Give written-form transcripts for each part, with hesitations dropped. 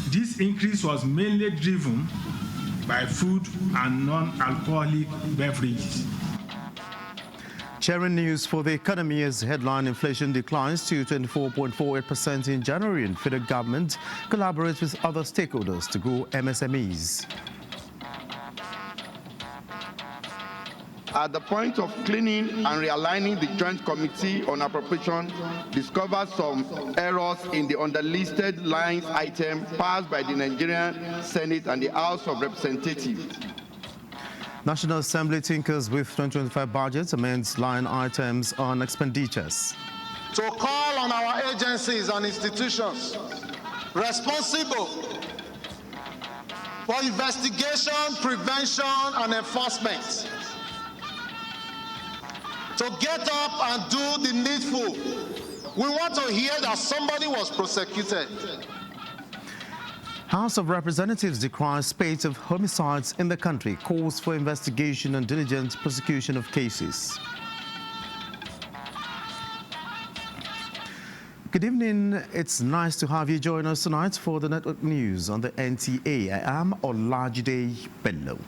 This increase was mainly driven by food and non-alcoholic beverages. Sharing news for the economy as headline inflation declines to 24.48% in January, and federal government collaborates with other stakeholders to grow MSMEs. At the point of cleaning and realigning, the Joint Committee on Appropriation discovered some errors in the underlisted lines item passed by the Nigerian Senate and the House of Representatives. National Assembly tinkers with 2025 budgets, amends line items on expenditures. To call on our agencies and institutions responsible for investigation, prevention, and enforcement to get up and do the needful. We want to hear that somebody was prosecuted. House of Representatives decries spate of homicides in the country, calls for investigation and diligent prosecution of cases. Good evening. It's nice to have you join us tonight for the network news on the NTA. I am Olajide Bello.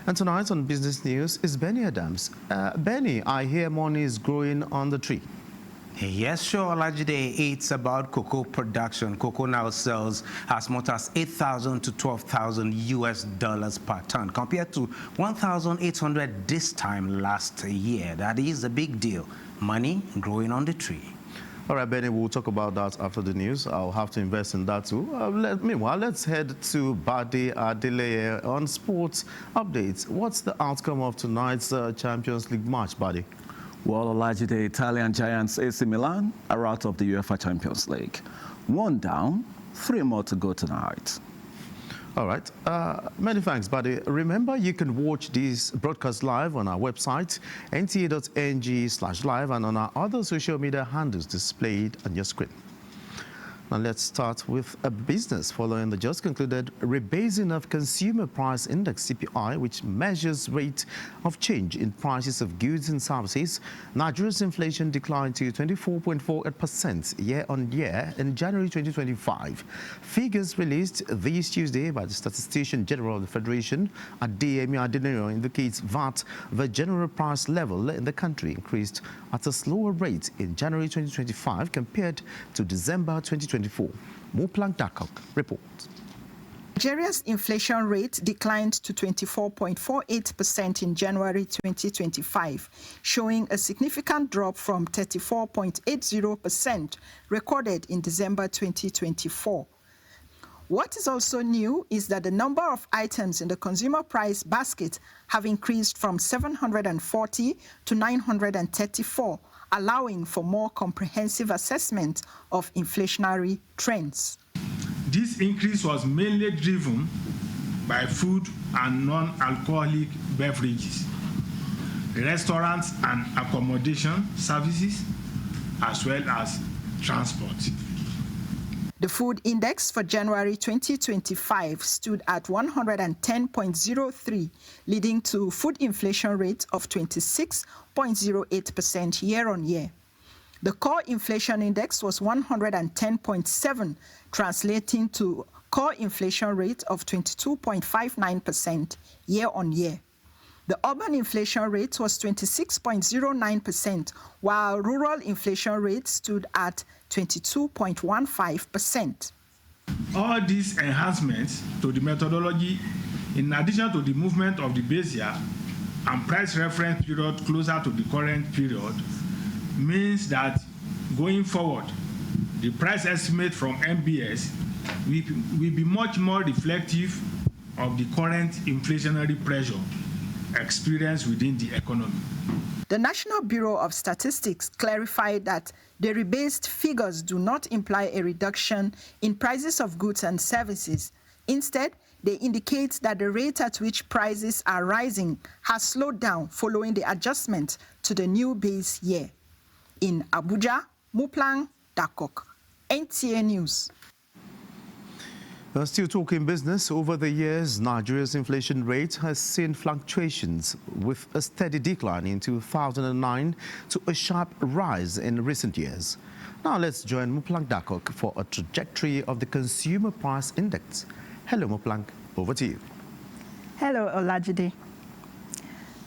And tonight on Business News is Benny Adams. Benny, I hear money is growing on the tree. Yes, sure, Olajide. It's about cocoa production. Cocoa now sells as much as $8,000 to $12,000 per ton, compared to $1,800 this time last year. That is a big deal. Money growing on the tree. All right, Benny, we'll talk about that after the news. I'll have to invest in that too. Meanwhile, let's head to Bade Adeleye on sports updates. What's the outcome of tonight's Champions League match, Bade? Well, Olajide, the Italian giants AC Milan are out of the UEFA Champions League. 1 down, 3 more to go tonight. All right. Many thanks, buddy. Remember, you can watch this broadcast live on our website, nta.ng/live, and on our other social media handles displayed on your screen. Now let's start with a business. Following the just concluded rebasing of Consumer Price Index (CPI), which measures rate of change in prices of goods and services, Nigeria's inflation declined to 24.48% year-on-year in January 2025. Figures released this Tuesday by the Statistician General of the Federation, Adeyemi Adeniran, indicates that the general price level in the country increased at a slower rate in January 2025 compared to December 2024. Muplang Dakok reports. Nigeria's inflation rate declined to 24.48% in January 2025, showing a significant drop from 34.80% recorded in December 2024. What is also new is that the number of items in the consumer price basket have increased from 740 to 934, allowing for more comprehensive assessment of inflationary trends. This increase was mainly driven by food and non-alcoholic beverages, restaurants and accommodation services, as well as transport. The food index for January 2025 stood at 110.03, leading to food inflation rate of 26.08% year-on-year. The core inflation index was 110.7, translating to core inflation rate of 22.59% year-on-year. The urban inflation rate was 26.09%, while rural inflation rate stood at 22.15%. All these enhancements to the methodology, in addition to the movement of the base year and price reference period closer to the current period, means that going forward, the price estimate from MBS will be much more reflective of the current inflationary pressure experienced within the economy. The National Bureau of Statistics clarified that the rebased figures do not imply a reduction in prices of goods and services. Instead, they indicate that the rate at which prices are rising has slowed down following the adjustment to the new base year. In Abuja, Muplang Dakok, NTA News. Still talking business, over the years, Nigeria's inflation rate has seen fluctuations, with a steady decline in 2009 to a sharp rise in recent years. Now let's join Muplank Dakok for a trajectory of the Consumer Price Index. Hello, Muplank. Over to you. Hello, Olajide.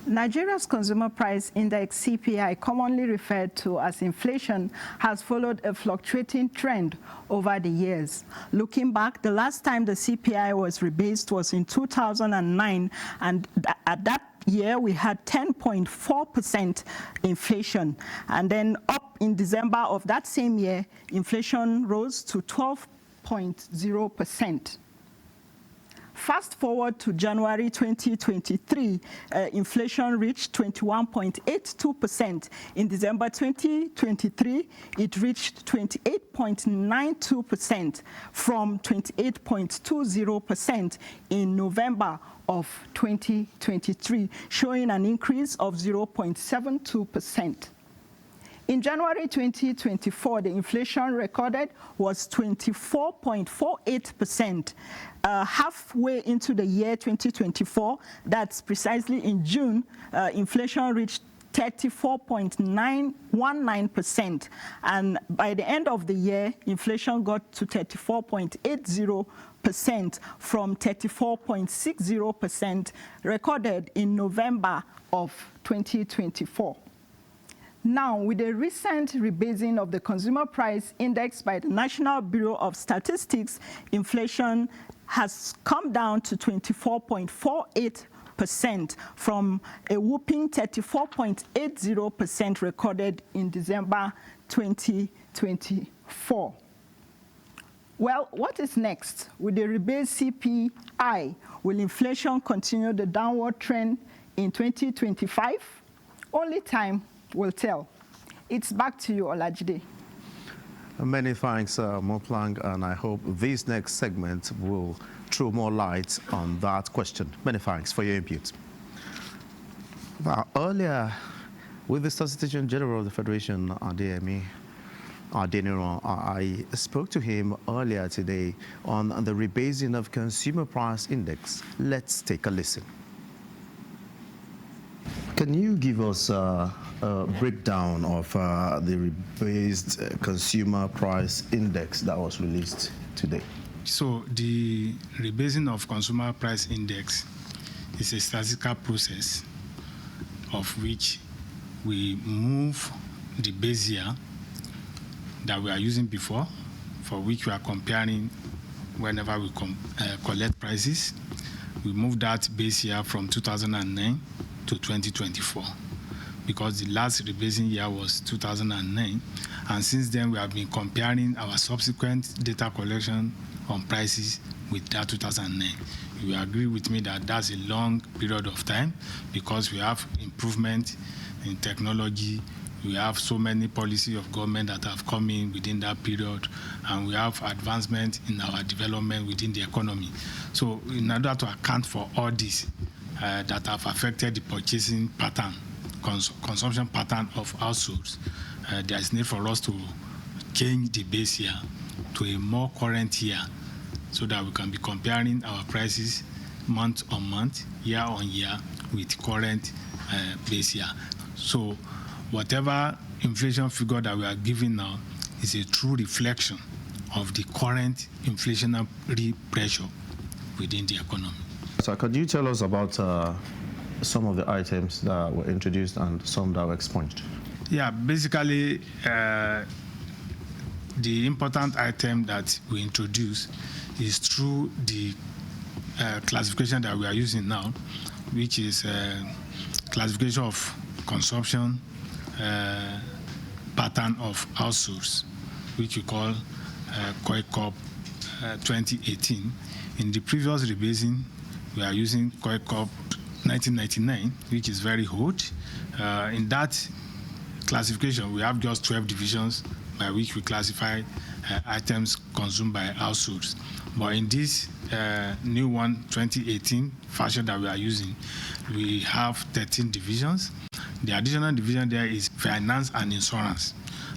Nigeria's Consumer Price Index, CPI, commonly referred to as inflation, has followed a fluctuating trend over the years. Looking back, the last time the CPI was rebased was in 2009, and at that year we had 10.4% inflation. And then up in December of that same year, inflation rose to 12.0%. Fast forward to January 2023, inflation reached 21.82%. In December 2023, it reached 28.92% from 28.20% in November of 2023, showing an increase of 0.72%. In January 2024, the inflation recorded was 24.48%. Halfway into the year 2024, that's precisely in June, inflation reached 34.919%. And by the end of the year, inflation got to 34.80% from 34.60% recorded in November of 2024. Now, with the recent rebasing of the Consumer Price Index by the National Bureau of Statistics, inflation has come down to 24.48% from a whopping 34.80% recorded in December 2024. Well, what is next? With the rebased CPI, will inflation continue the downward trend in 2025? Only time will tell. It's back to you, Olajide. Many thanks, Muplank, and I hope this next segment will throw more light on that question. Many thanks for your input. Now, earlier, with the Statistician General of the Federation, Adeyemi Adeniran, I spoke to him earlier today on the rebasing of Consumer Price Index. Let's take a listen. Can you give us a breakdown of the rebased Consumer Price Index that was released today? So the rebasing of Consumer Price Index is a statistical process of which we move the base year that we are using before, for which we are comparing whenever we collect prices. We move that base year from 2009 to 2024, because the last rebasing year was 2009, and since then we have been comparing our subsequent data collection on prices with that 2009. You agree with me that that's a long period of time, because we have improvement in technology, we have so many policies of government that have come in within that period, and we have advancement in our development within the economy. So in order to account for all this, that have affected the purchasing pattern, consumption pattern of households, there is need for us to change the base year to a more current year, so that we can be comparing our prices month on month, year on year, with current base year. So whatever inflation figure that we are giving now is a true reflection of the current inflationary pressure within the economy. So could you tell us about some of the items that were introduced and some that were expunged? Yeah, basically, the important item that we introduced is through the classification that we are using now, which is classification of consumption pattern of households, which we call COICOP 2018. In the previous rebasing, we are using COICOP 1999, which is very old. In that classification, we have just 12 divisions by which we classify items consumed by households. But in this new one, 2018 fashion that we are using, we have 13 divisions. The additional division there is finance and insurance.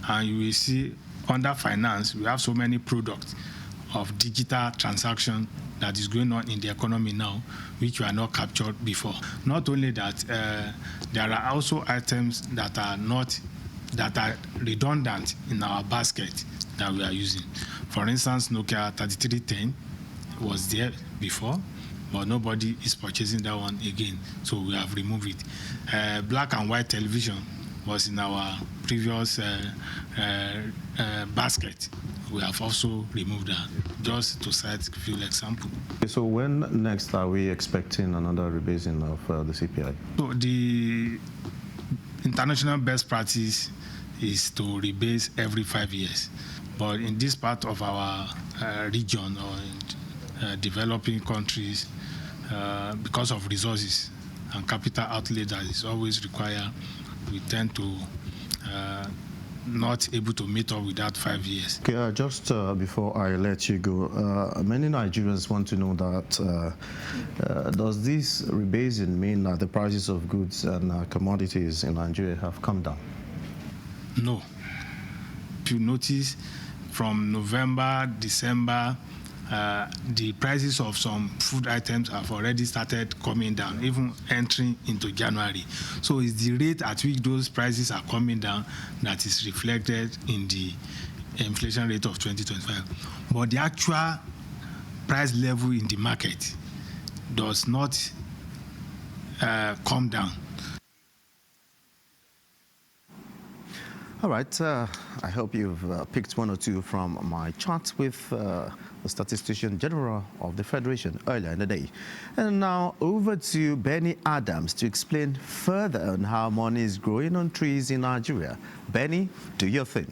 And you will see under finance, we have so many products of digital transaction that is going on in the economy now, which were not captured before. Not only that, there are also items that are not that are redundant in our basket that we are using. For instance, Nokia 3310 was there before, but nobody is purchasing that one again, so we have removed it. Black and white television was in our previous basket. We have also removed that, just to cite a few examples. So when next are we expecting another rebasing of the CPI? So the international best practice is to rebase every 5 years. But in this part of our region or in developing countries, because of resources and capital outlay that is always required, we tend to not able to meet up with that 5 years. Okay, just before I let you go, many Nigerians want to know that does this rebasing mean that the prices of goods and commodities in Nigeria have come down? No. If you notice, from November, December, the prices of some food items have already started coming down, even entering into January. So it's the rate at which those prices are coming down that is reflected in the inflation rate of 2025. But the actual price level in the market does not come down. All right, I hope you've picked one or two from my chat with the Statistician General of the Federation earlier in the day. And now over to Benny Adams to explain further on how money is growing on trees in Nigeria. Benny, do your thing.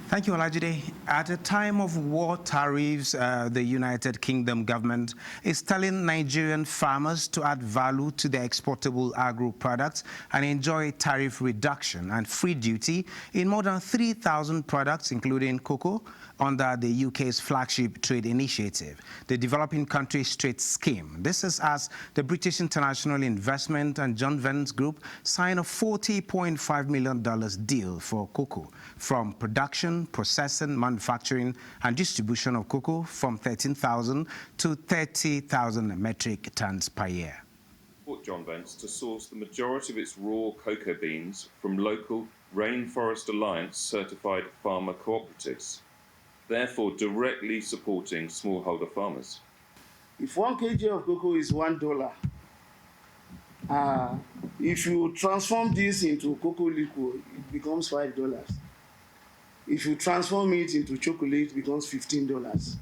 Thank you, Olajide. At a time of war tariffs, the United Kingdom government is telling Nigerian farmers to add value to their exportable agro products and enjoy tariff reduction and free duty in more than 3,000 products, including cocoa, under the UK's flagship trade initiative, the Developing Countries Trade Scheme. This is as the British International Investment and John Vance Group signed a $40.5 million deal for cocoa, from production, processing, manufacturing, and distribution of cocoa from 13,000 to 30,000 metric tons per year. John Vance to source the majority of its raw cocoa beans from local Rainforest Alliance certified farmer cooperatives, therefore directly supporting smallholder farmers. If 1 kg of cocoa is $1, if you transform this into cocoa liquid, it becomes $5. If you transform it into chocolate, it becomes $15.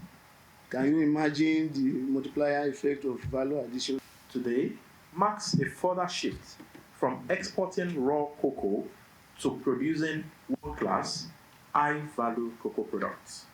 Can you imagine the multiplier effect of value addition? Today marks a further shift from exporting raw cocoa to producing world-class, high-value cocoa products.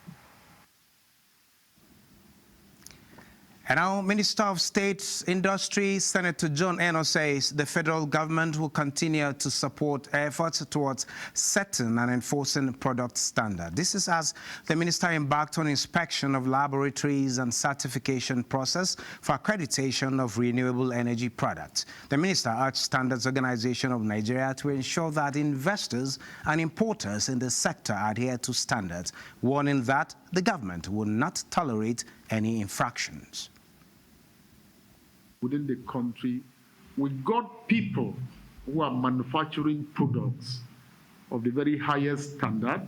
And now, Minister of State Industry, Senator John Eno, says the federal government will continue to support efforts towards setting and enforcing product standards. This is as the minister embarked on inspection of laboratories and certification process for accreditation of renewable energy products. The minister urged Standards Organization of Nigeria to ensure that investors and importers in the sector adhere to standards, warning that the government will not tolerate any infractions. Within the country, we got people who are manufacturing products of the very highest standard,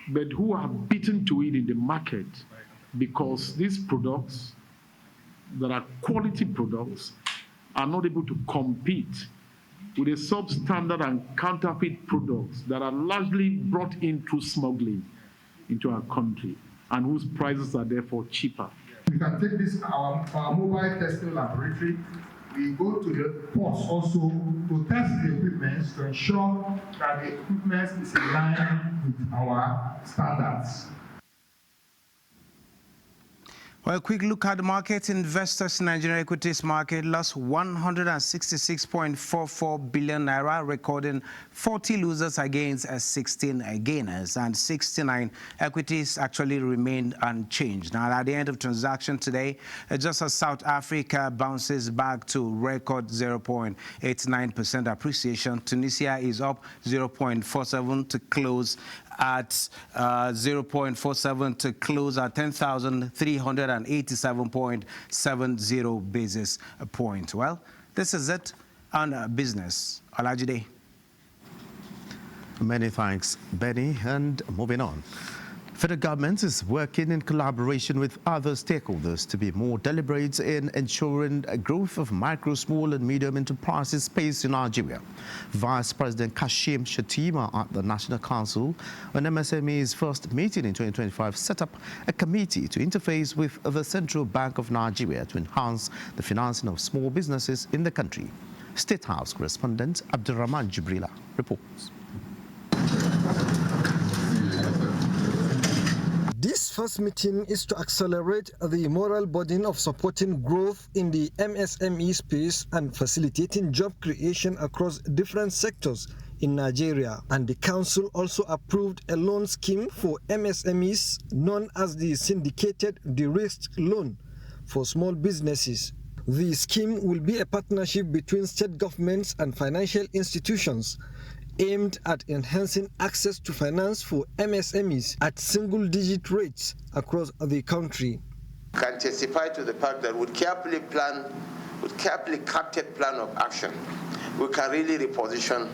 but who are beaten to it in the market because these products that are quality products are not able to compete with the substandard and counterfeit products that are largely brought in through smuggling into our country and whose prices are therefore cheaper. We can take this, our mobile testing laboratory. We go to the ports also to test the equipment to ensure that the equipment is in line with our standards. Well, a quick look at the market. Investors in Nigerian equities market lost 166.44 billion naira, recording 40 losers against 16 gainers, and 69 equities actually remained unchanged. Now, at the end of transaction today, just as South Africa bounces back to record 0.89% appreciation, Tunisia is up 0.47 to close at 0.47 to close at 10,387.70 basis points. Well, this is it on business. Olajide. Many thanks, Benny. And moving on. Federal government is working in collaboration with other stakeholders to be more deliberate in ensuring growth of micro, small and medium enterprises space in Nigeria. Vice President Kashim Shettima at the National Council on MSME's first meeting in 2025 set up a committee to interface with the Central Bank of Nigeria to enhance the financing of small businesses in the country. State House correspondent Abdurrahman Jibrila reports. This first meeting is to accelerate the moral burden of supporting growth in the MSME space and facilitating job creation across different sectors in Nigeria. And the council also approved a loan scheme for MSMEs known as the syndicated de-risked loan for small businesses. The scheme will be a partnership between state governments and financial institutions aimed at enhancing access to finance for MSMEs at single-digit rates across the country. Can testify to the fact that with carefully crafted plan of action, we can really reposition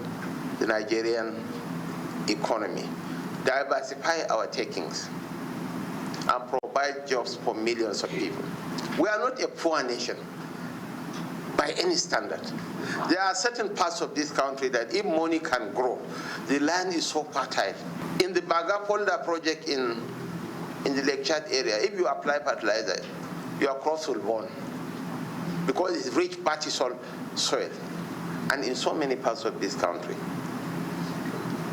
the Nigerian economy, diversify our takings, and provide jobs for millions of people. We are not a poor nation by any standard. There are certain parts of this country that if money can grow, the land is so fertile. In the Bagapolda project in the Lake Chad area, if you apply fertilizer, your crops will burn because it's rich patchy soil. And in so many parts of this country,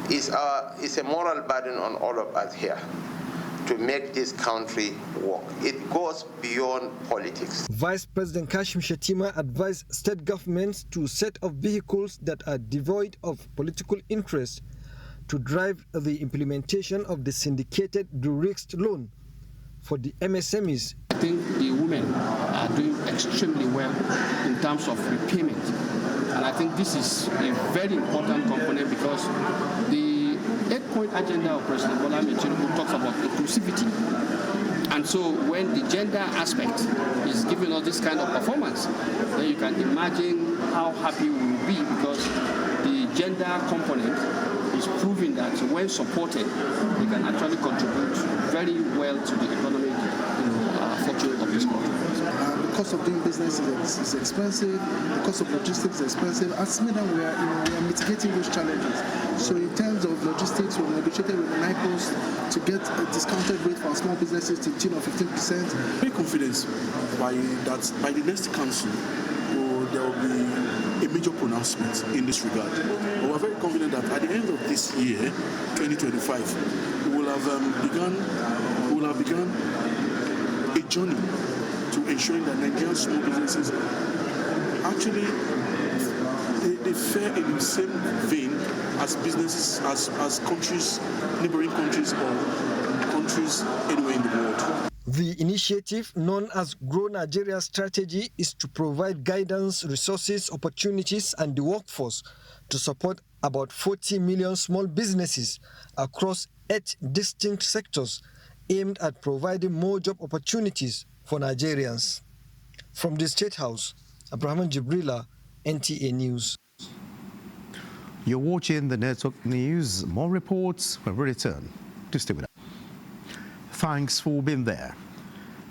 it's a moral burden on all of us here to make this country work. It goes beyond politics. Vice President Kashim Shettima advised state governments to set up vehicles that are devoid of political interest to drive the implementation of the syndicated de-risked loan for the MSMEs. I think the women are doing extremely well in terms of repayment. And I think this is a very important component because the 8-point agenda of President Bola Ahmed Tinubu talks about inclusivity. And so when the gender aspect is giving us this kind of performance, then you can imagine how happy we will be because the gender component is proving that when supported, they can actually contribute very well to the economic fortune of this country. The cost of doing business is expensive. The cost of logistics is expensive. As Smedan, we are mitigating those challenges. So in terms of logistics, we negotiated with the NIPOS to get a discounted rate for our small businesses to the tune of 15%. Very confident by the next council, there will be a major pronouncement in this regard. But we're very confident that at the end of this year, 2025, we will have begun a journey to ensuring that Nigerian small businesses actually they fare in the same vein as businesses, as countries, neighboring countries or countries anywhere in the world. The initiative, known as Grow Nigeria Strategy, is to provide guidance, resources, opportunities, and the workforce to support about 40 million small businesses across 8 distinct sectors, aimed at providing more job opportunities for Nigerians. From the State House, Abraham Jibrila, NTA News. You're watching the Network News. More reports when we return. To stay with us. Thanks for being there.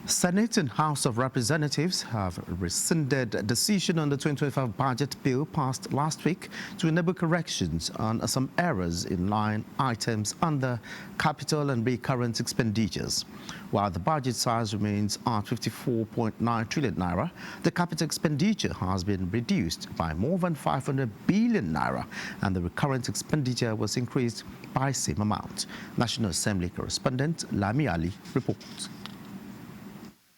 Senate and House of Representatives have rescinded a decision on the 2025 budget bill passed last week to enable corrections on some errors in line items under capital and recurrent expenditures. While the budget size remains at 54.9 trillion naira, the capital expenditure has been reduced by more than 500 billion naira, and the recurrent expenditure was increased by the same amount. National Assembly correspondent Lami Ali reports.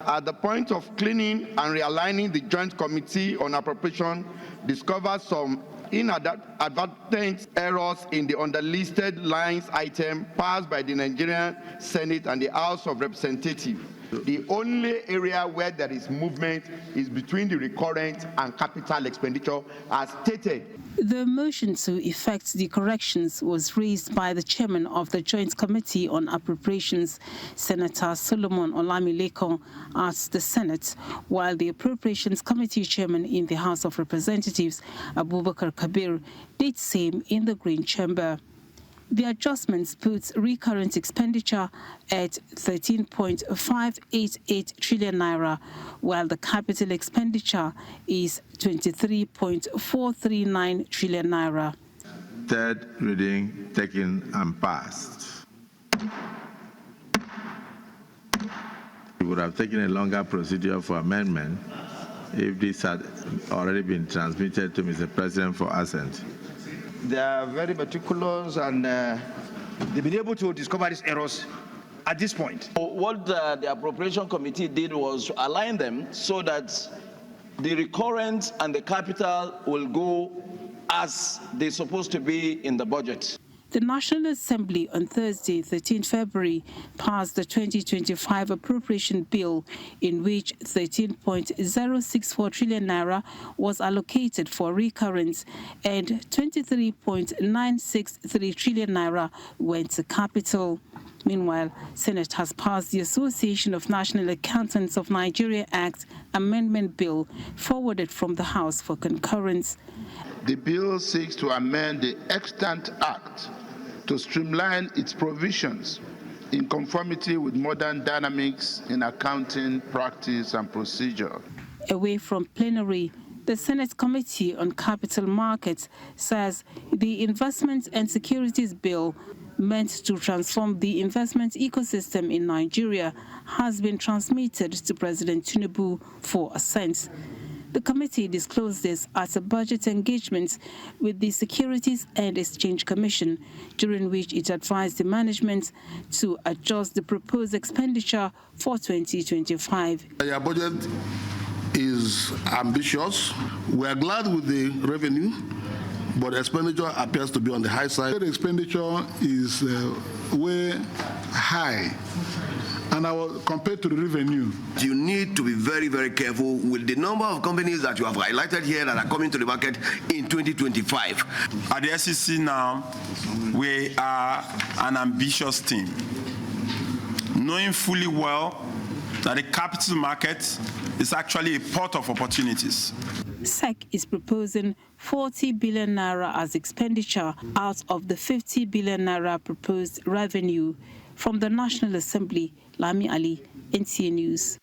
At the point of cleaning and realigning, the Joint Committee on Appropriation discovered some inadvertent errors in the underlisted lines item passed by the Nigerian Senate and the House of Representatives. The only area where there is movement is between the recurrent and capital expenditure as stated. The motion to effect the corrections was raised by the chairman of the Joint Committee on Appropriations, Senator Solomon Olamilekan, at the Senate, while the Appropriations Committee chairman in the House of Representatives, Abubakar Kabir, did same in the Green Chamber. The adjustments put recurrent expenditure at 13.588 trillion naira, while the capital expenditure is 23.439 trillion naira. Third reading taken and passed. We would have taken a longer procedure for amendment if this had already been transmitted to Mr. President for assent. They are very meticulous and they've been able to discover these errors at this point. What the Appropriation Committee did was to align them so that the recurrent and the capital will go as they're supposed to be in the budget. The National Assembly on Thursday, 13 February, passed the 2025 appropriation bill in which 13.064 trillion naira was allocated for recurrence and 23.963 trillion naira went to capital. Meanwhile, Senate has passed the Association of National Accountants of Nigeria Act Amendment Bill forwarded from the House for concurrence. The bill seeks to amend the Extant Act to streamline its provisions in conformity with modern dynamics in accounting practice and procedure. Away from plenary, the Senate Committee on Capital Markets says the Investment and Securities Bill, meant to transform the investment ecosystem in Nigeria, has been transmitted to President Tinubu for assent. The committee disclosed this at a budget engagement with the Securities and Exchange Commission, during which it advised the management to adjust the proposed expenditure for 2025. Your budget is ambitious. We are glad with the revenue, but expenditure appears to be on the high side. The expenditure is way high. And compared to the revenue. You need to be very, very careful with the number of companies that you have highlighted here that are coming to the market in 2025. At the SEC now, we are an ambitious team, knowing fully well that the capital market is actually a pot of opportunities. SEC is proposing 40 billion naira as expenditure out of the 50 billion naira proposed revenue. From the National Assembly, Lami Ali, NTA News.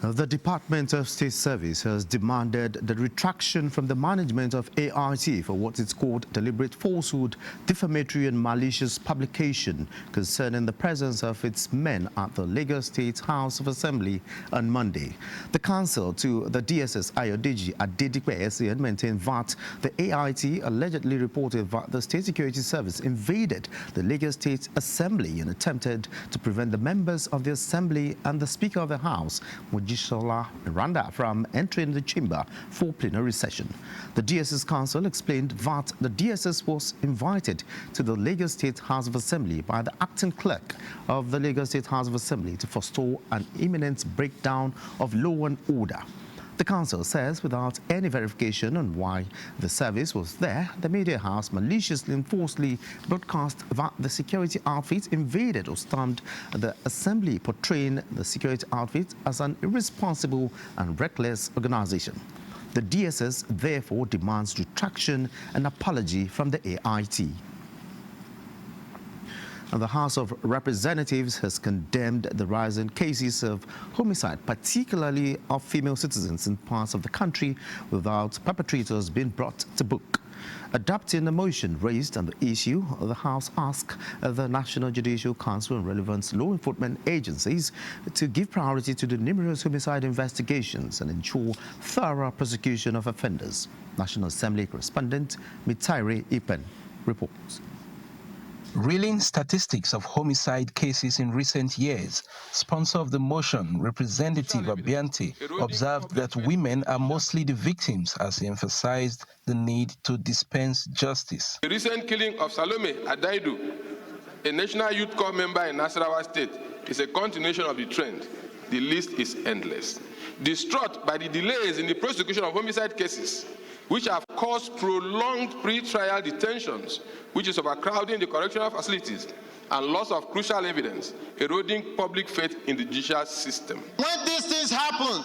The Department of State Service has demanded the retraction from the management of AIT for what it's called deliberate falsehood, defamatory and malicious publication concerning the presence of its men at the Lagos State House of Assembly on Monday. The counsel to the DSS, Ayodeji Adedipe SAN, maintained that the AIT allegedly reported that the State Security Service invaded the Lagos State Assembly and attempted to prevent the members of the Assembly and the Speaker of the House, Mojisola Miranda, from entering the chamber for plenary session. The DSS counsel explained that the DSS was invited to the Lagos State House of Assembly by the acting clerk of the Lagos State House of Assembly to forestall an imminent breakdown of law and order. The council says without any verification on why the service was there, the media house maliciously and falsely broadcast that the security outfit invaded or stormed the assembly, portraying the security outfit as an irresponsible and reckless organization. The DSS therefore demands retraction and apology from the AIT. And the House of Representatives has condemned the rise in cases of homicide, particularly of female citizens in parts of the country, without perpetrators being brought to book. Adopting a motion raised on the issue, the House asked the National Judicial Council and relevant law enforcement agencies to give priority to the numerous homicide investigations and ensure thorough prosecution of offenders. National Assembly correspondent Mitaire Ipen reports. Reeling statistics of homicide cases in recent years, sponsor of the motion, Representative Abiante, observed that women are mostly the victims, as he emphasized the need to dispense justice. The recent killing of Salome Adaidu, a National Youth Corps member in Nasarawa State, is a continuation of the trend. The list is endless. Distraught by the delays in the prosecution of homicide cases, which have caused prolonged pre-trial detentions, which is overcrowding the correctional facilities and loss of crucial evidence, eroding public faith in the judicial system. When these things happen,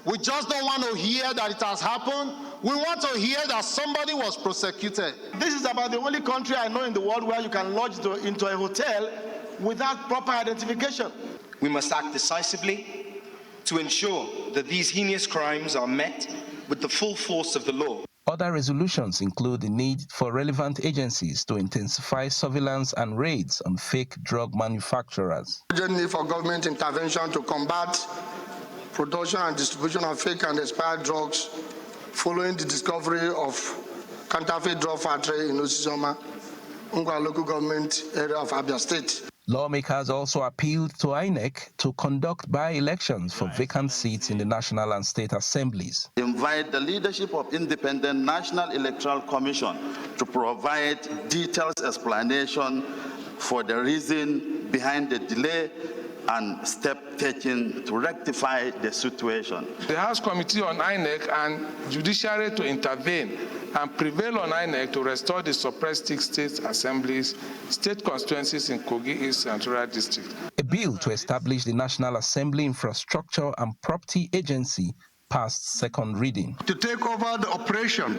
we just don't want to hear that it has happened. We want to hear that somebody was prosecuted. This is about the only country I know in the world where you can lodge into a hotel without proper identification. We must act decisively to ensure that these heinous crimes are met with the full force of the law. Other resolutions include the need for relevant agencies to intensify surveillance and raids on fake drug manufacturers. Urgent need for government intervention to combat production and distribution of fake and expired drugs following the discovery of counterfeit drug factory in Osisoma, Ngwa local government area of Abia State. Lawmakers also appealed to INEC to conduct by-elections for vacant seats in the National and State Assemblies. Invite the leadership of Independent National Electoral Commission to provide detailed explanation for the reason behind the delay and step taken to rectify the situation. The House Committee on INEC and Judiciary to intervene and prevail on INEC to restore the suppressed state assemblies, state constituencies in Kogi East Central District. A bill to establish the National Assembly Infrastructure and Property Agency passed second reading. To take over the operation,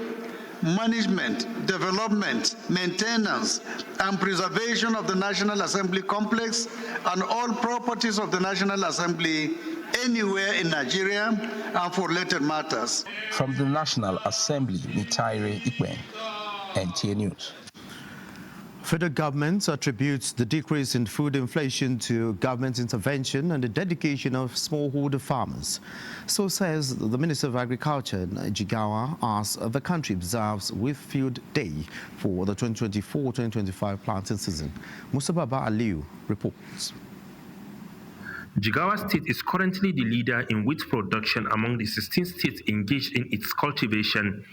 management, development, maintenance, and preservation of the National Assembly complex and all properties of the National Assembly anywhere in Nigeria and for related matters. From the National Assembly, Mitaire Ikwen, NTA News. Federal government attributes the decrease in food inflation to government intervention and the dedication of smallholder farmers. So says the Minister of Agriculture, Jigawa, as the country observes With Field Day for the 2024-2025 planting season. Musa Baba Aliu reports. Jigawa State is currently the leader in wheat production among the 16 states engaged in its cultivation.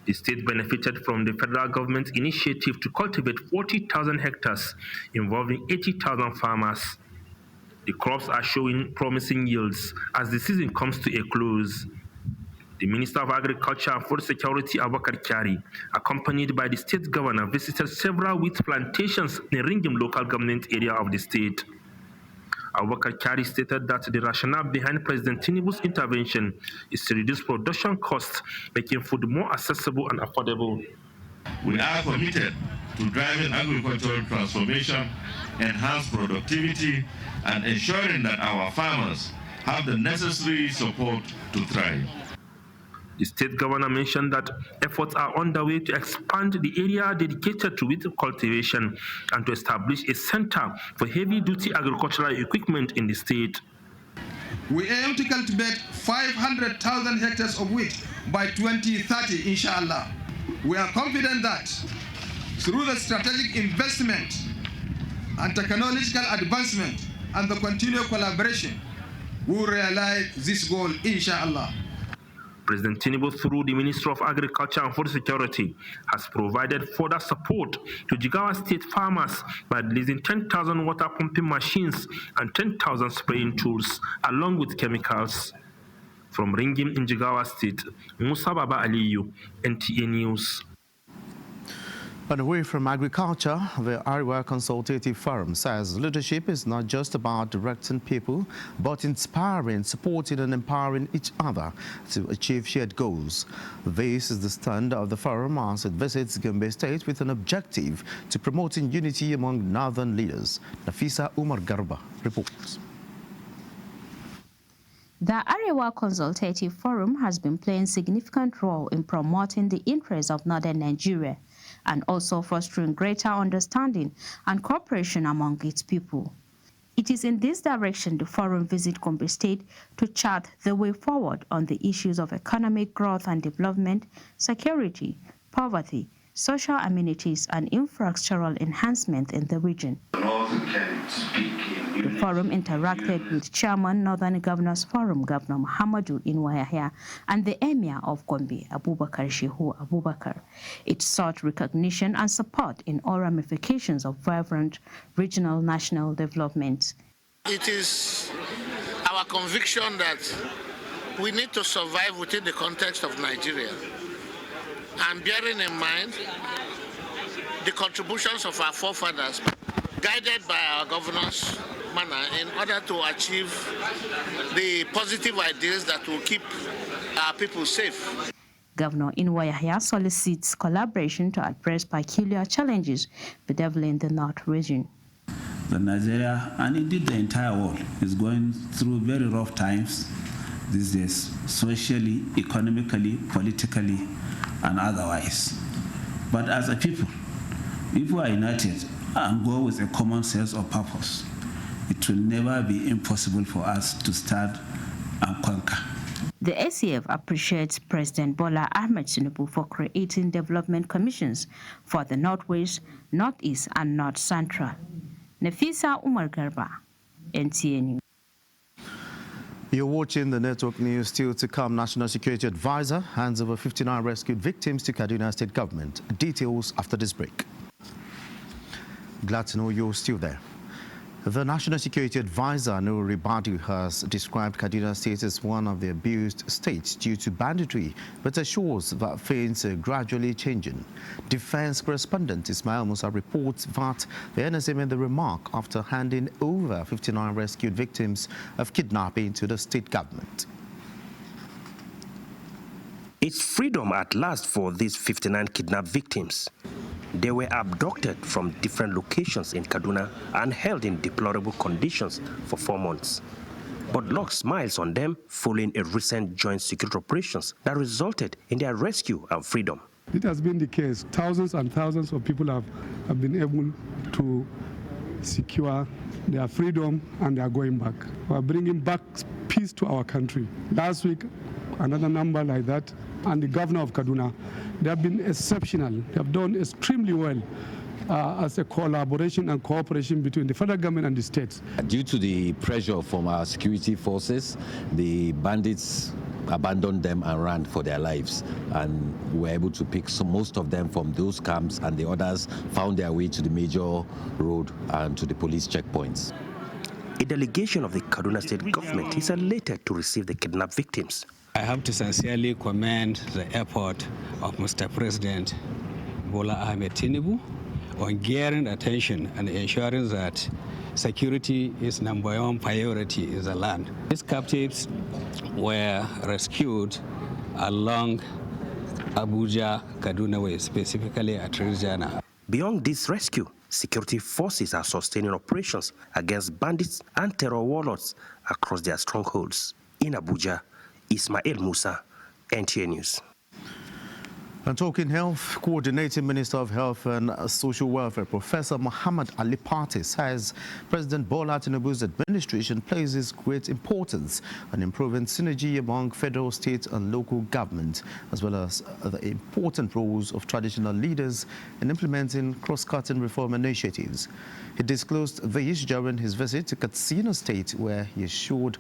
The state benefited from the federal government's initiative to cultivate 40,000 hectares, involving 80,000 farmers. The crops are showing promising yields as the season comes to a close. The Minister of Agriculture and Food Security, Abubakar Kyari, accompanied by the state governor, visited several wheat plantations in Ringim local government area of the state. Abubakar Kyari stated that the rationale behind President Tinubu's intervention is to reduce production costs, making food more accessible and affordable. We are committed to driving agricultural transformation, enhance productivity, and ensuring that our farmers have the necessary support to thrive. The state governor mentioned that efforts are underway to expand the area dedicated to wheat cultivation and to establish a center for heavy-duty agricultural equipment in the state. We aim to cultivate 500,000 hectares of wheat by 2030, inshallah. We are confident that through the strategic investment and technological advancement and the continued collaboration, we will realize this goal, inshallah. President Tinubu, through the Ministry of Agriculture and Food Security, has provided further support to Jigawa State farmers by releasing 10,000 water pumping machines and 10,000 spraying tools, along with chemicals. From Ringim in Jigawa State, Musa Baba Aliyu, NTA News. And away from agriculture, the Ariwa Consultative Forum says leadership is not just about directing people, but inspiring, supporting and empowering each other to achieve shared goals. This is the stand of the forum as it visits Gombe State with an objective to promoting unity among northern leaders. Nafisa Umar Garba reports. The Arewa Consultative Forum has been playing a significant role in promoting the interests of northern Nigeria and also fostering greater understanding and cooperation among its people. It is in this direction the forum visits Gombe State to chart the way forward on the issues of economic growth and development, security, poverty, social amenities, and infrastructural enhancement in the region. The forum interacted with Chairman Northern Governors Forum, Governor Muhammadu Inwayahia, and the Emir of Gombe, Abubakar Shehu Abubakar. It sought recognition and support in all ramifications of vibrant regional national development. It is our conviction that we need to survive within the context of Nigeria, and bearing in mind the contributions of our forefathers, guided by our governors' manner in order to achieve the positive ideas that will keep our people safe. Governor Inwa Yahya solicits collaboration to address peculiar challenges bedeviling the North region. The Nigeria, and indeed the entire world, is going through very rough times these days, socially, economically, politically, and otherwise. But as a people, if we are united and go with a common sense of purpose, it will never be impossible for us to stand and conquer. The ACF appreciates President Bola Ahmed Tinubu for creating development commissions for the Northwest, Northeast, and North Central. Nafisa Umar Garba, NTA News. You're watching the network news. Still to come, National Security Advisor hands over 59 rescued victims to Kaduna State Government. Details after this break. Glad to know you're still there. The National Security Advisor, Nur Ribadu, has described Kaduna State as one of the abused states due to banditry, but assures that things are gradually changing. Defense correspondent Ismail Musa reports that the NSA made the remark after handing over 59 rescued victims of kidnapping to the state government. It's freedom at last for these 59 kidnapped victims. They were abducted from different locations in Kaduna and held in deplorable conditions for 4 months. But luck smiles on them following a recent joint security operations that resulted in their rescue and freedom. It has been the case. Thousands and thousands of people have been able to secure their freedom, and they are going back. We are bringing back peace to our country. Last week, another number like that, and the governor of Kaduna, they have been exceptional. They have done extremely well as a collaboration and cooperation between the federal government and the states. Due to the pressure from our security forces, the bandits abandoned them and ran for their lives, and we were able to pick most of them from those camps, and the others found their way to the major road and to the police checkpoints. A delegation of the Kaduna State government is elated to receive the kidnapped victims. I have to sincerely commend the effort of Mr. President Bola Ahmed Tinubu on gearing attention and ensuring that security is #1 priority in the land. These captives were rescued along Abuja, Kaduna Way, specifically at Rijana. Beyond this rescue, security forces are sustaining operations against bandits and terror warlords across their strongholds. In Abuja, Ismail Musa, NTA News. And talking health, Coordinating Minister of Health and Social Welfare, Professor Muhammad Ali Pate, says President Bola Tinubu's administration places great importance on improving synergy among federal, state and local government, as well as the important roles of traditional leaders in implementing cross-cutting reform initiatives. He disclosed this during his visit to Katsina State, where he assured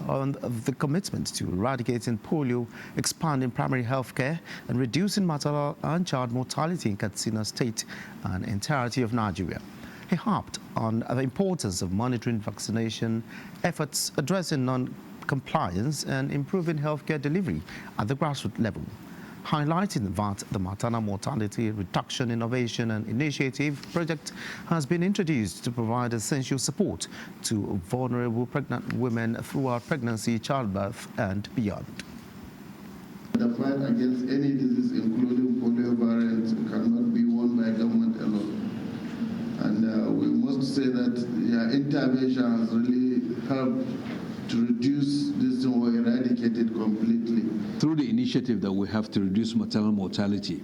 on the commitment to eradicating polio, expanding primary health care, and reducing maternal and child mortality in Katsina State and entirety of Nigeria. He harped on the importance of monitoring vaccination efforts, addressing non-compliance, and improving healthcare delivery at the grassroots level, highlighting that the Maternal Mortality Reduction Innovation and Initiative project has been introduced to provide essential support to vulnerable pregnant women throughout pregnancy, childbirth, and beyond. The fight against any disease, including polio variants, cannot be won by government alone. And we must say that intervention has really helped to reduce this or eradicate it completely. Through the initiative that we have to reduce maternal mortality,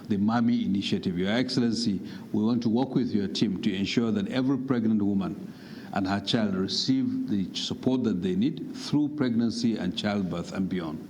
the MAMI initiative, Your Excellency, we want to work with your team to ensure that every pregnant woman and her child receive the support that they need through pregnancy and childbirth and beyond.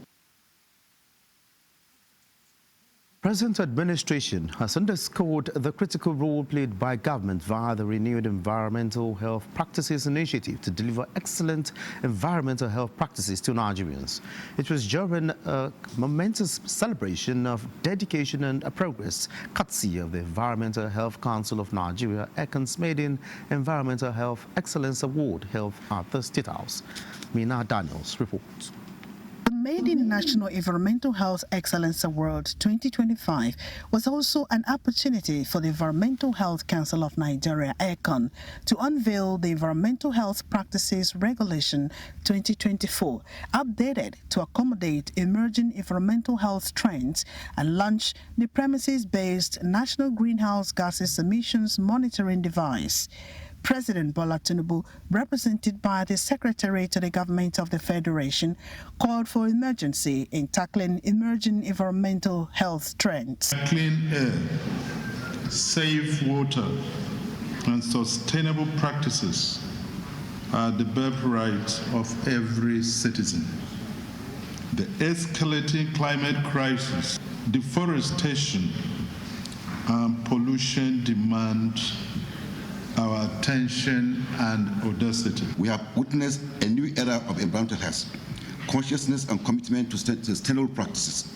Present administration has underscored the critical role played by government via the renewed Environmental Health Practices Initiative to deliver excellent environmental health practices to Nigerians. It was during a momentous celebration of dedication and progress, courtesy of the Environmental Health Council of Nigeria, ECON's maiden Environmental Health Excellence Award held at the State House. Mina Daniels reports. The maiden National Environmental Health Excellence Award 2025 was also an opportunity for the Environmental Health Council of Nigeria, ECON, to unveil the Environmental Health Practices Regulation 2024, updated to accommodate emerging environmental health trends, and launch the premises-based National Greenhouse Gases Emissions Monitoring Device. President Bola Tinubu, represented by the Secretary to the Government of the Federation, called for emergency in tackling emerging environmental health trends. Clean air, safe water, and sustainable practices are the birthright of every citizen. The escalating climate crisis, deforestation, and pollution demand our attention and audacity. We have witnessed a new era of environmental health, consciousness and commitment to sustainable practices.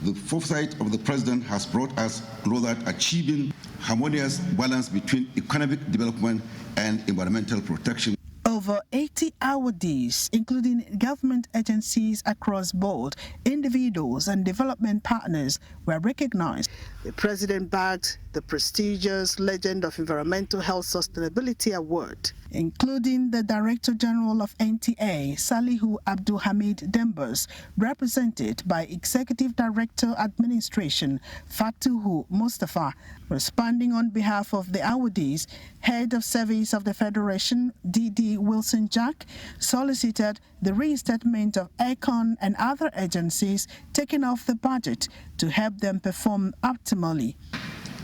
The foresight of the President has brought us closer to achieving harmonious balance between economic development and environmental protection. Over 80 awardees, including government agencies across board, individuals and development partners, were recognized. The President bagged the prestigious Legend of Environmental Health Sustainability Award, including the Director General of NTA, Salihu Abdul Hamid Dembers, represented by Executive Director Administration, Fatuhu Mustafa. Responding on behalf of the awardees, Head of Service of the Federation, D.D. Wilson Jack, solicited the reinstatement of ECON and other agencies taken off the budget to help them perform optimally.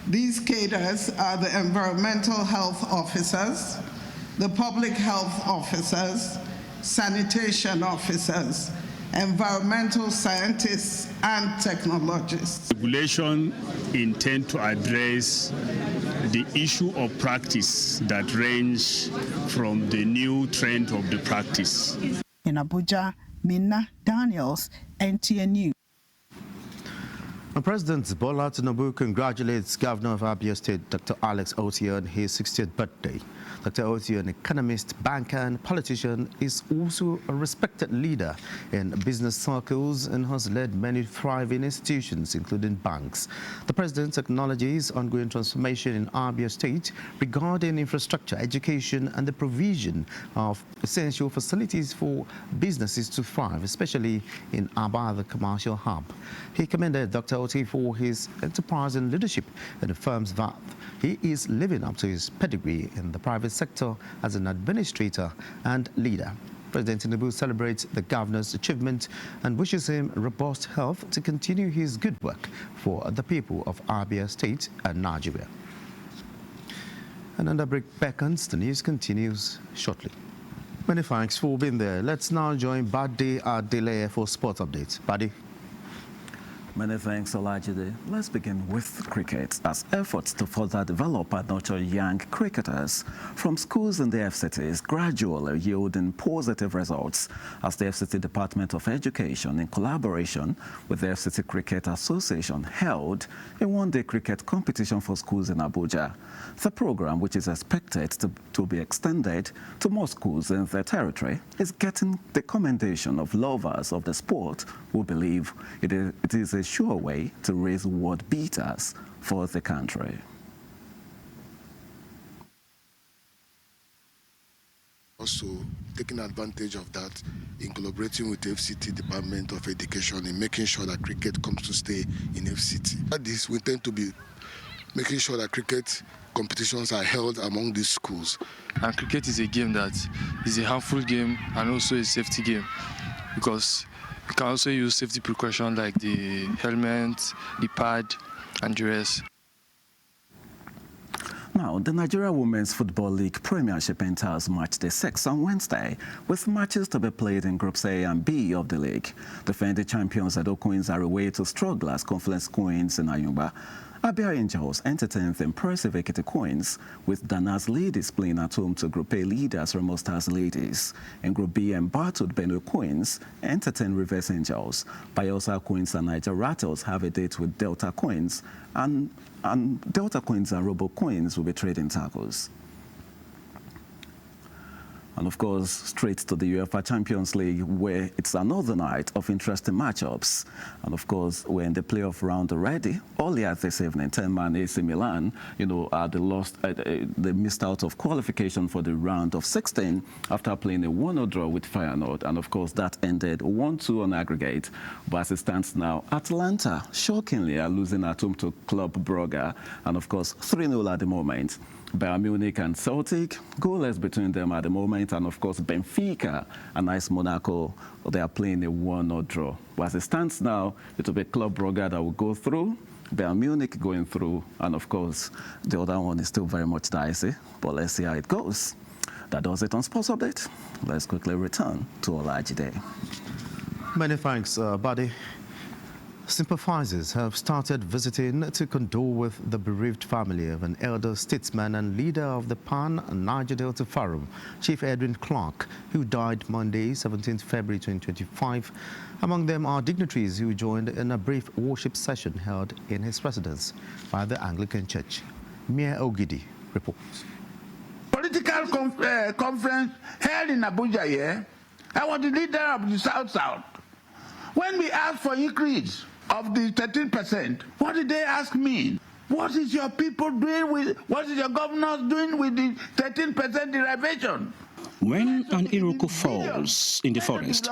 These cadres are the environmental health officers, the public health officers, sanitation officers, environmental scientists, and technologists. Regulation intend to address the issue of practice that range from the new trend of the practice. In Abuja, Minna Daniels, NTA News. President Bola Tinubu congratulates Governor of Abia State, Dr. Alex Otti, on his 60th birthday. Dr. Otti, an economist, banker, and politician, is also a respected leader in business circles and has led many thriving institutions, including banks. The president acknowledges ongoing transformation in Abia State regarding infrastructure, education, and the provision of essential facilities for businesses to thrive, especially in Aba, the commercial hub. He commended Dr. Otti for his enterprise and leadership and affirms that he is living up to his pedigree in the private sector as an administrator and leader. President Tinubu celebrates the governor's achievement and wishes him robust health to continue his good work for the people of Abia State and Nigeria. And under break beckons, the news continues shortly. Many thanks for being there. Let's now join Badi Adele for sports updates. Badi. Many thanks, Olajide. Let's begin with cricket, as efforts to further develop and nurture young cricketers from schools in the FCT is gradually yielding positive results, as the FCT Department of Education, in collaboration with the FCT Cricket Association, held a one-day cricket competition for schools in Abuja. The program, which is expected to be extended to more schools in the territory, is getting the commendation of lovers of the sport who believe it is a sure way to raise world beaters for the country. Also taking advantage of that in collaborating with the FCT Department of Education in making sure that cricket comes to stay in FCT. At this, we tend to be making sure that cricket competitions are held among these schools. And cricket is a game that is a harmful game and also a safety game, because you can also use safety precautions like the helmet, the pad, and the rest. Now, the Nigeria Women's Football League Premiership enters March the 6th on Wednesday, with matches to be played in Groups A and B of the league. Defending champions Edo Queens are away to strugglers Confluence Queens in Ayumba. Abia Angels entertained the impressive Ekiti Queens, with Dana's ladies playing at home to Group A leaders Remo Stars ladies. In Group B, embattled Benue Queens entertained Rivers Angels. Bayelsa Queens and Niger Rattles have a date with Delta Queens, and Delta Queens and Robo Queens will be trading tackles. And of course, straight to the UEFA Champions League, where it's another night of interesting matchups. And of course, we're in the playoff round already. Earlier this evening, 10-man AC Milan, they missed out of qualification for the round of 16 after playing a 1-0 draw with Feyenoord. And of course, that ended 1-2 on aggregate. But as it stands now, Atalanta, shockingly, are losing at home to Club Brugge. And of course, 3-0 at the moment. Bayern Munich and Celtic, goalless between them at the moment, and of course Benfica and AS Monaco, they are playing a 1-0 draw. But as it stands now, it will be Club Brugge that will go through, Bayern Munich going through, and of course the other one is still very much dicey, but let's see how it goes. That does it on Sports Update. Let's quickly return to Olajide. Many thanks, Buddy. Sympathizers have started visiting to condole with the bereaved family of an elder statesman and leader of the Pan-Niger Delta Forum, Chief Edwin Clark, who died Monday, 17th February 2025. Among them are dignitaries who joined in a brief worship session held in his residence by the Anglican Church. Mia Ogidi reports. Political conference held in Abuja here. I was the leader of the South-South. When we asked for increase of the 13%, what did they ask me? What is your people doing with, what is your governors doing with the 13% derivation? When an Iroko falls in the forest,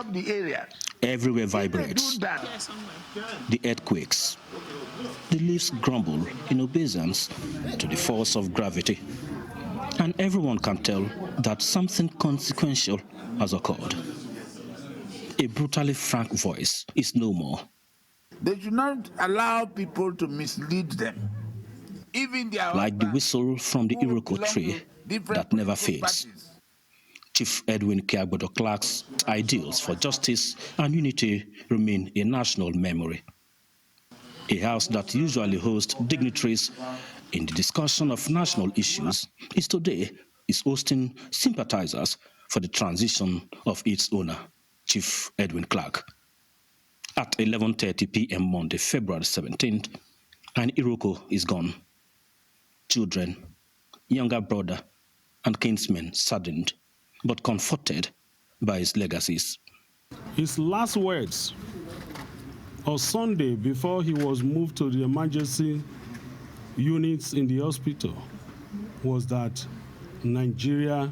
everywhere vibrates. The earthquakes, the leaves grumble in obeisance to the force of gravity. And everyone can tell that something consequential has occurred. A brutally frank voice is no more. They should not allow people to mislead them. Even their like the whistle from the Iroko tree that never fades. Chief Edwin Clark's ideals for justice and unity remain a national memory. A house that usually hosts dignitaries in the discussion of national issues is today hosting sympathizers for the transition of its owner, Chief Edwin Clark. At 11:30 p.m. Monday, February 17th, an Iroko is gone. Children, younger brother, and kinsmen saddened, but comforted by his legacies. His last words on Sunday before he was moved to the emergency units in the hospital was that Nigeria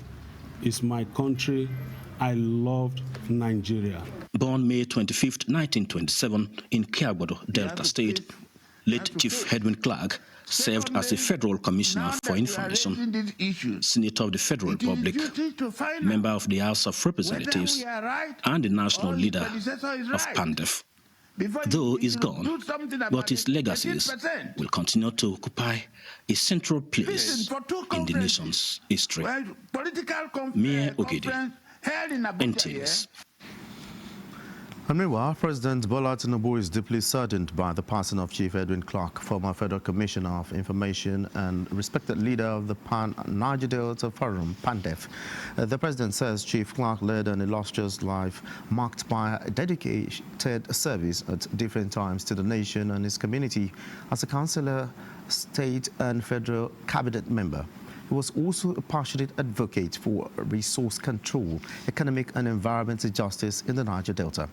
is my country. I loved Nigeria. Born May 25, 1927 in Kiagbodo, Delta State, late Chief Edwin Clark served as a Federal Commissioner for Information, Senator of the Federal Republic, member of the House of Representatives, and the national leader of PANDEF. Though he's gone, but his legacies will continue to occupy a central place in the nation's history. Mia Ogidi, NTA. And meanwhile, President Bola Tinubu is deeply saddened by the passing of Chief Edwin Clark, former Federal Commissioner of Information and respected leader of the Pan-Niger Delta Forum, PANDEF. The president says Chief Clark led an illustrious life marked by dedicated service at different times to the nation and his community as a councillor, state and federal cabinet member. He was also a passionate advocate for resource control, economic and environmental justice in the Niger Delta.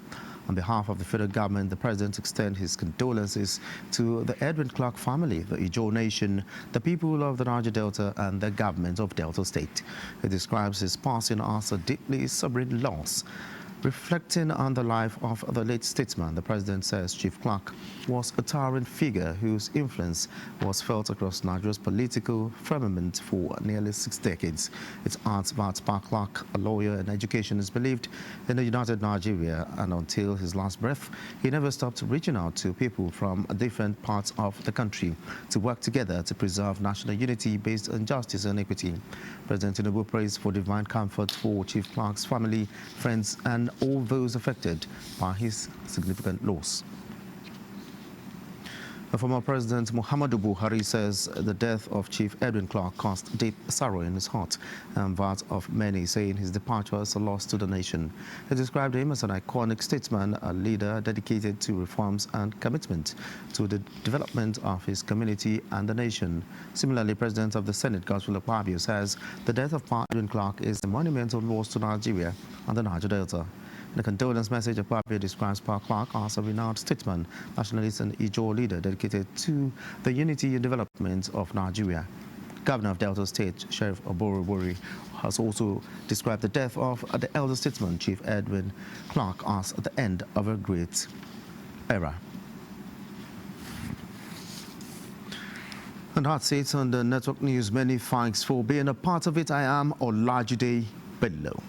On behalf of the federal government, the president extends his condolences to the Edwin Clark family, the Ijaw Nation, the people of the Niger Delta, and the government of Delta State. He describes his passing as a deeply sobering loss. Reflecting on the life of the late statesman, the president says Chief Clark was a towering figure whose influence was felt across Nigeria's political firmament for nearly 6 decades. It adds that Clark, a lawyer and educationist, believed in a united Nigeria, and until his last breath, he never stopped reaching out to people from different parts of the country to work together to preserve national unity based on justice and equity. President Tinubu prays for divine comfort for Chief Clark's family, friends, and all those affected by his significant loss. The former President Muhammadu Buhari says the death of Chief Edwin Clark caused deep sorrow in his heart and that of many, saying his departure is a loss to the nation. He described him as an iconic statesman, a leader dedicated to reforms and commitment to the development of his community and the nation. Similarly, President of the Senate, Godswill Akpabio, says the death of Edwin Clark is a monumental loss to Nigeria and the Niger Delta. In a condolence message, Akpabio describes Pa Clark as a renowned statesman, nationalist and Ijaw leader dedicated to the unity and development of Nigeria. Governor of Delta State, Sheriff Oborobori, has also described the death of the elder statesman, Chief Edwin Clark, as the end of a great era. And that's it on the network news. Many thanks for being a part of it. I am Olajide Bello.